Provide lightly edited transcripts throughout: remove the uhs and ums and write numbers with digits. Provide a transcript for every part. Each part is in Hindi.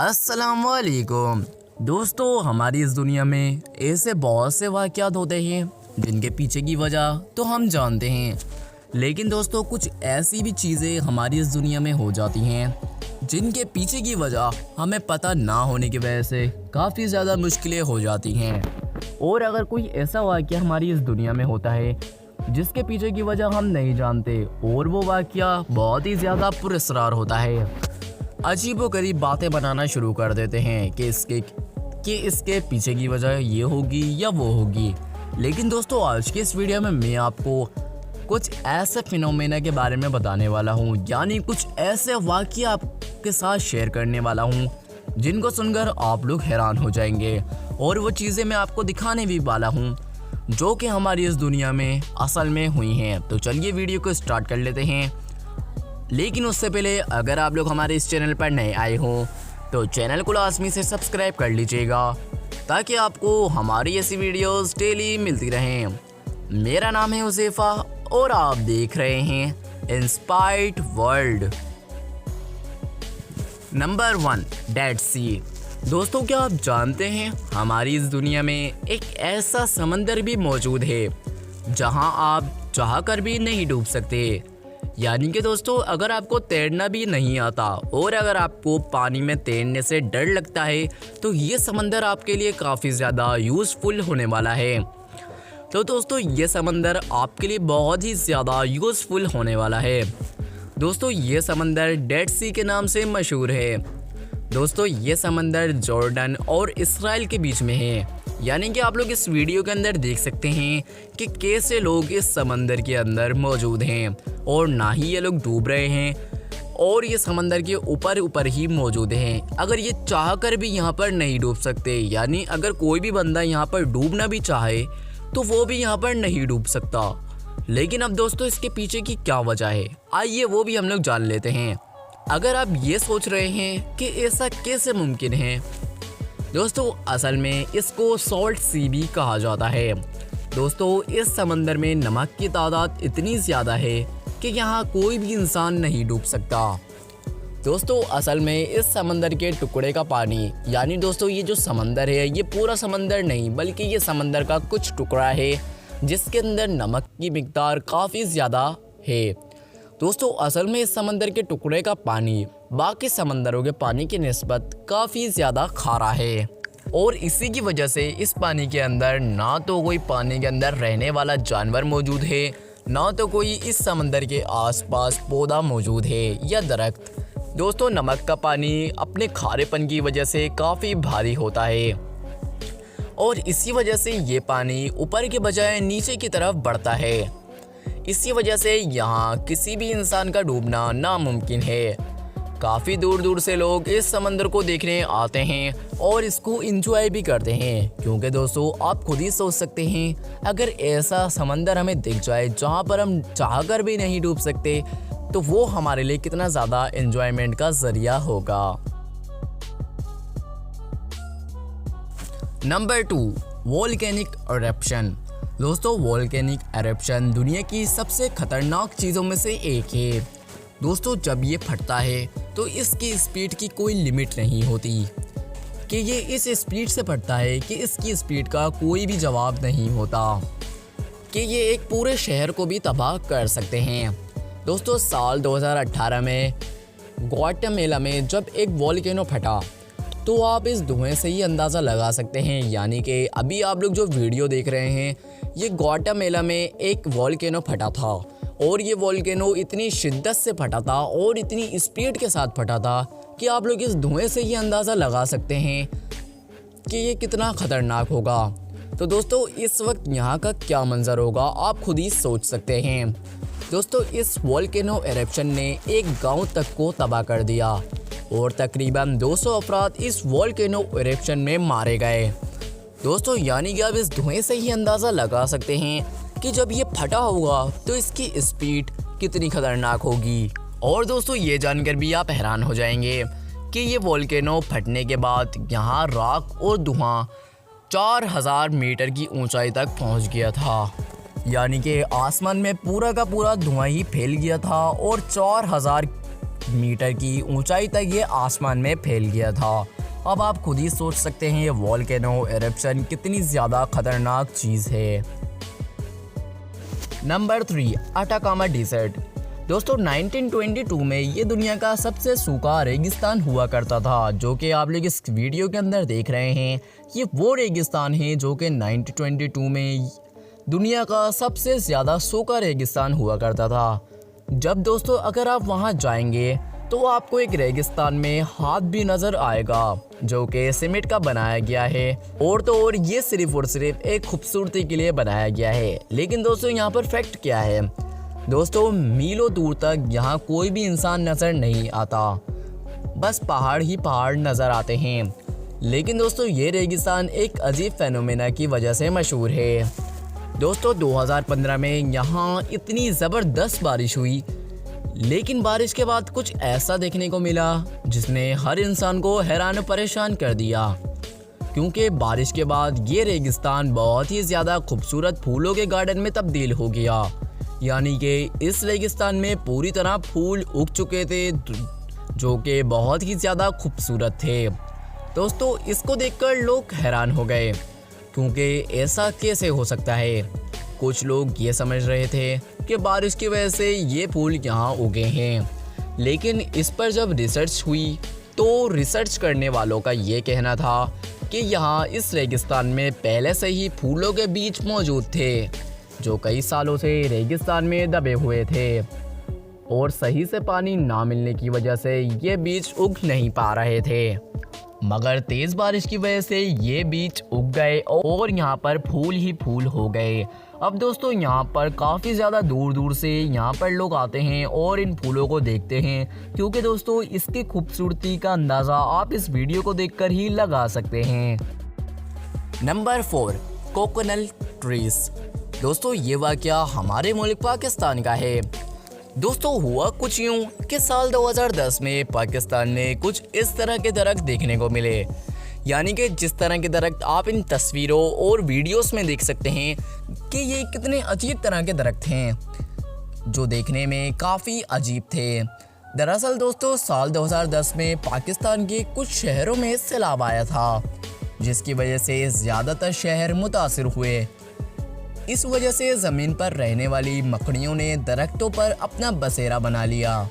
अस्सलामुअलैकुम दोस्तों, हमारी इस दुनिया में ऐसे बहुत से वाक़यात होते हैं जिनके पीछे की वजह तो हम जानते हैं, लेकिन दोस्तों कुछ ऐसी भी चीज़ें हमारी इस दुनिया में हो जाती हैं जिनके पीछे की वजह हमें पता ना होने की वजह से काफ़ी ज़्यादा मुश्किलें हो जाती हैं। और अगर कोई ऐसा वाक़या हमारी इस दुनिया में होता है जिसके पीछे की वजह हम नहीं जानते और वो वाक़या बहुत ही ज़्यादा पुरअसरार होता है, अजीबोगरीब बातें बनाना शुरू कर देते हैं कि इसके पीछे की वजह ये होगी या वो होगी। लेकिन दोस्तों आज के इस वीडियो में मैं आपको कुछ ऐसे फिनोमेना के बारे में बताने वाला हूँ, यानी कुछ ऐसे वाक़ये आपके साथ शेयर करने वाला हूँ जिनको सुनकर आप लोग हैरान हो जाएंगे। और वो चीज़ें मैं आपको दिखाने भी वाला हूँ जो कि हमारी इस दुनिया में असल में हुई हैं। तो चलिए वीडियो को स्टार्ट कर लेते हैं। लेकिन उससे पहले अगर आप लोग हमारे इस चैनल पर नए आए हों तो चैनल को लाजमी से सब्सक्राइब कर लीजिएगा ताकि आपको हमारी ऐसी वीडियोस डेली मिलती रहें। मेरा नाम है हुज़ैफ़ा और आप देख रहे हैं इंस्पायर्ड वर्ल्ड। नंबर 1, डेड सी। दोस्तों क्या आप जानते हैं हमारी इस दुनिया में एक ऐसा समंदर भी मौजूद है जहां आप चाह कर भी नहीं डूब सकते। यानी कि दोस्तों अगर आपको तैरना भी नहीं आता और अगर आपको पानी में तैरने से डर लगता है तो ये समंदर आपके लिए काफ़ी ज़्यादा यूज़फुल होने वाला है। तो दोस्तों ये समंदर आपके लिए बहुत ही ज़्यादा यूज़फुल होने वाला है। दोस्तों ये समंदर डेड सी के नाम से मशहूर है। दोस्तों ये समंदर जॉर्डन और इसराइल के बीच में है। यानी कि आप लोग इस वीडियो के अंदर देख सकते हैं कि कैसे लोग इस समंदर के अंदर मौजूद हैं और ना ही ये लोग डूब रहे हैं और ये समंदर के ऊपर ही मौजूद हैं। अगर ये चाह कर भी यहाँ पर नहीं डूब सकते, यानी अगर कोई भी बंदा यहाँ पर डूबना भी चाहे तो वो भी यहाँ पर नहीं डूब सकता। लेकिन अब दोस्तों इसके पीछे की क्या वजह है, आइए वो भी हम लोग जान लेते हैं। अगर आप ये सोच रहे हैं कि ऐसा कैसे मुमकिन है, दोस्तों असल में इसको सॉल्ट सी भी कहा जाता है। दोस्तों इस समंदर में नमक की तादाद इतनी ज़्यादा है कि यहाँ कोई भी इंसान नहीं डूब सकता। दोस्तों असल में इस समंदर के टुकड़े का पानी, यानी दोस्तों ये जो समंदर है ये पूरा समंदर नहीं बल्कि ये समंदर का कुछ टुकड़ा है जिसके अंदर नमक की मिकदार काफ़ी ज़्यादा है। दोस्तों असल में इस समंदर के टुकड़े का पानी बाकी समंदरों के पानी की निस्बत काफ़ी ज़्यादा खारा है और इसी की वजह से इस पानी के अंदर ना तो कोई पानी के अंदर रहने वाला जानवर मौजूद है, ना तो कोई इस समंदर के आसपास पौधा मौजूद है या दरख्त। दोस्तों नमक का पानी अपने खारेपन की वजह से काफ़ी भारी होता है और इसी वजह से ये पानी ऊपर के बजाय नीचे की तरफ बढ़ता है। इसी वजह से यहाँ किसी भी इंसान का डूबना नामुमकिन है। काफ़ी दूर दूर से लोग इस समंदर को देखने आते हैं और इसको एंजॉय भी करते हैं, क्योंकि दोस्तों आप खुद ही सोच सकते हैं अगर ऐसा समंदर हमें दिख जाए जहाँ पर हम चाहकर भी नहीं डूब सकते तो वो हमारे लिए कितना ज़्यादा एंजॉयमेंट का ज़रिया होगा। Number 2, volcanic eruption. दोस्तों वोल्केनिक इरप्शन दुनिया की सबसे खतरनाक चीज़ों में से एक है। दोस्तों जब ये फटता है तो इसकी स्पीड की कोई लिमिट नहीं होती कि ये इस स्पीड से फटता है कि इसकी स्पीड का कोई भी जवाब नहीं होता कि ये एक पूरे शहर को भी तबाह कर सकते हैं। दोस्तों साल 2018 में ग्वाटेमाला में जब एक वोल्केनो फटा तो आप इस धुएं से ही अंदाज़ा लगा सकते हैं, यानी कि अभी आप लोग जो वीडियो देख रहे हैं ये ग्वाटेमाला में एक वोल्केनो फटा था और ये वोल्केनो इतनी शिद्दत से फटा था और इतनी स्पीड के साथ फटा था कि आप लोग इस धुएं से ही अंदाज़ा लगा सकते हैं कि ये कितना ख़तरनाक होगा। तो दोस्तों इस वक्त यहाँ का क्या मंजर होगा आप खुद ही सोच सकते हैं। दोस्तों इस वोल्केनो इरप्शन ने एक गांव तक को तबाह कर दिया और तकरीबन 200 अफराद इस वोल्केनो इरप्शन में मारे गए। दोस्तों यानी कि आप इस धुएं से ही अंदाज़ा लगा सकते हैं कि जब ये फटा होगा तो इसकी स्पीड कितनी खतरनाक होगी। और दोस्तों ये जानकर भी आप हैरान हो जाएंगे कि ये वोल्केनो फटने के बाद यहाँ राख और धुआं 4000 मीटर की ऊंचाई तक पहुँच गया था। यानी कि आसमान में पूरा का पूरा धुआं ही फैल गया था और 4000 मीटर की ऊंचाई तक ये आसमान में फैल गया था। अब आप खुद ही सोच सकते हैं ये वोल्केनो एरप्शन कितनी ज़्यादा खतरनाक चीज़ है। Number 3, Atacama desert. दोस्तों 1922 में ये दुनिया का सबसे सूखा रेगिस्तान हुआ करता था, जो कि आप लोग इस वीडियो के अंदर देख रहे हैं। ये वो रेगिस्तान है जो कि 1922 में दुनिया का सबसे ज़्यादा सूखा रेगिस्तान हुआ करता था। जब दोस्तों अगर आप वहाँ जाएंगे तो आपको एक रेगिस्तान में हाथ भी नज़र आएगा जो कि सीमेंट का बनाया गया है, और तो और ये सिर्फ और सिर्फ एक खूबसूरती के लिए बनाया गया है। लेकिन दोस्तों यहाँ पर फैक्ट क्या है, दोस्तों मीलों दूर तक यहाँ कोई भी इंसान नज़र नहीं आता, बस पहाड़ ही पहाड़ नज़र आते हैं। लेकिन दोस्तों ये रेगिस्तान एक अजीब फेनोमेना की वजह से मशहूर है। दोस्तों 2015 में यहाँ इतनी ज़बरदस्त बारिश हुई, लेकिन बारिश के बाद कुछ ऐसा देखने को मिला जिसने हर इंसान को हैरान परेशान कर दिया, क्योंकि बारिश के बाद ये रेगिस्तान बहुत ही ज़्यादा खूबसूरत फूलों के गार्डन में तब्दील हो गया। यानी कि इस रेगिस्तान में पूरी तरह फूल उग चुके थे जो कि बहुत ही ज़्यादा खूबसूरत थे। दोस्तों इसको देखकर लोग हैरान हो गए, क्योंकि ऐसा कैसे हो सकता है। कुछ लोग ये समझ रहे थे कि बारिश की वजह से ये फूल यहाँ उगे हैं, लेकिन इस पर जब रिसर्च हुई तो रिसर्च करने वालों का ये कहना था कि यहाँ इस रेगिस्तान में पहले से ही फूलों के बीज मौजूद थे जो कई सालों से रेगिस्तान में दबे हुए थे, और सही से पानी ना मिलने की वजह से ये बीज उग नहीं पा रहे थे। मगर तेज़ बारिश की वजह से ये बीज उग गए और यहाँ पर फूल ही फूल हो गए। अब दोस्तों यहाँ पर काफ़ी ज़्यादा दूर दूर से यहाँ पर लोग आते हैं और इन फूलों को देखते हैं, क्योंकि दोस्तों इसकी खूबसूरती का अंदाज़ा आप इस वीडियो को देखकर ही लगा सकते हैं। Number 4, coconut trees. दोस्तों ये वाक़या हमारे मुल्क पाकिस्तान का है। दोस्तों हुआ कुछ यूँ कि साल 2010 में पाकिस्तान में कुछ इस तरह के दरख्त देखने को मिले, यानी कि जिस तरह के दरख्त आप इन तस्वीरों और वीडियोस में देख सकते हैं कि ये कितने अजीब तरह के दरख्त हैं जो देखने में काफ़ी अजीब थे। दरअसल दोस्तों साल 2010 में पाकिस्तान के कुछ शहरों में सैलाब आया था, जिसकी वजह से ज़्यादातर शहर मुतासिर हुए। इस वजह से ज़मीन पर रहने वाली मकड़ियों ने दरख्तों पर अपना बसेरा बना लिया।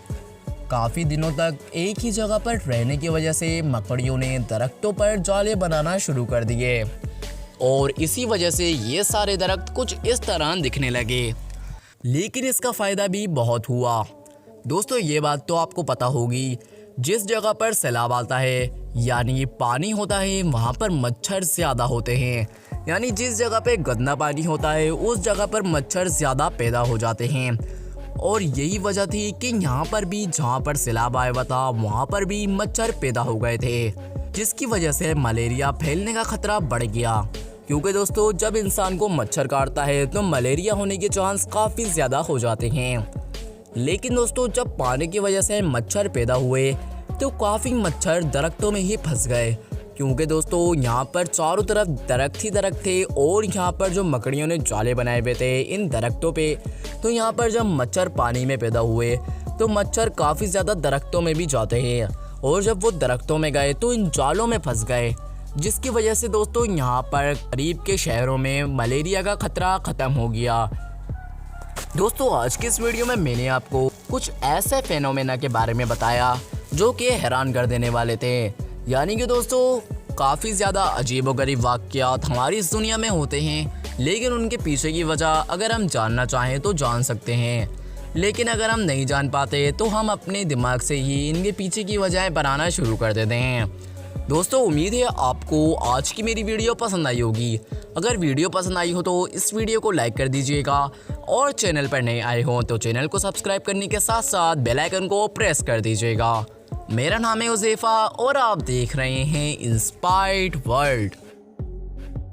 काफ़ी दिनों तक एक ही जगह पर रहने की वजह से मकड़ियों ने दरख्तों पर जाले बनाना शुरू कर दिए, और इसी वजह से ये सारे दरख्त कुछ इस तरह दिखने लगे। लेकिन इसका फ़ायदा भी बहुत हुआ। दोस्तों ये बात तो आपको पता होगी, जिस जगह पर सैलाब आता है यानी पानी होता है वहाँ पर मच्छर ज़्यादा होते हैं, यानी जिस जगह पे गंदा पानी होता है उस जगह पर मच्छर ज़्यादा पैदा हो जाते हैं। और यही वजह थी कि यहाँ पर भी जहाँ पर सैलाब आया हुआ था वहाँ पर भी मच्छर पैदा हो गए थे, जिसकी वजह से मलेरिया फैलने का खतरा बढ़ गया। क्योंकि दोस्तों जब इंसान को मच्छर काटता है तो मलेरिया होने के चांस काफ़ी ज़्यादा हो जाते हैं। लेकिन दोस्तों जब पानी की वजह से मच्छर पैदा हुए तो काफ़ी मच्छर दरख्तों में ही फंस गए, क्योंकि दोस्तों यहाँ पर चारों तरफ दरख्त ही दरख्त थे, और यहाँ पर जो मकड़ियों ने जाले बनाए हुए थे इन दरख्तों पे, तो यहाँ पर जब मच्छर पानी में पैदा हुए तो मच्छर काफ़ी ज़्यादा दरख्तों में भी जाते हैं, और जब वो दरख्तों में गए तो इन जालों में फंस गए, जिसकी वजह से दोस्तों यहाँ पर करीब के शहरों में मलेरिया का खतरा ख़त्म हो गया। दोस्तों आज के इस वीडियो में मैंने आपको कुछ ऐसे फेनोमेना के बारे में बताया जो कि हैरान कर देने वाले थे, यानी कि दोस्तों काफ़ी ज़्यादा अजीबोगरीब वाक़यात हमारी इस दुनिया में होते हैं, लेकिन उनके पीछे की वजह अगर हम जानना चाहें तो जान सकते हैं, लेकिन अगर हम नहीं जान पाते तो हम अपने दिमाग से ही इनके पीछे की वजह बनाना शुरू कर देते हैं। दोस्तों उम्मीद है आपको आज की मेरी वीडियो पसंद आई होगी। अगर वीडियो पसंद आई हो तो इस वीडियो को लाइक कर दीजिएगा, और चैनल पर नए आए हों तो चैनल को सब्सक्राइब करने के साथ साथ बेल आइकन को प्रेस कर दीजिएगा। मेरा नाम है उज़ैफ़ा और आप देख रहे हैं इंस्पायर्ड वर्ल्ड।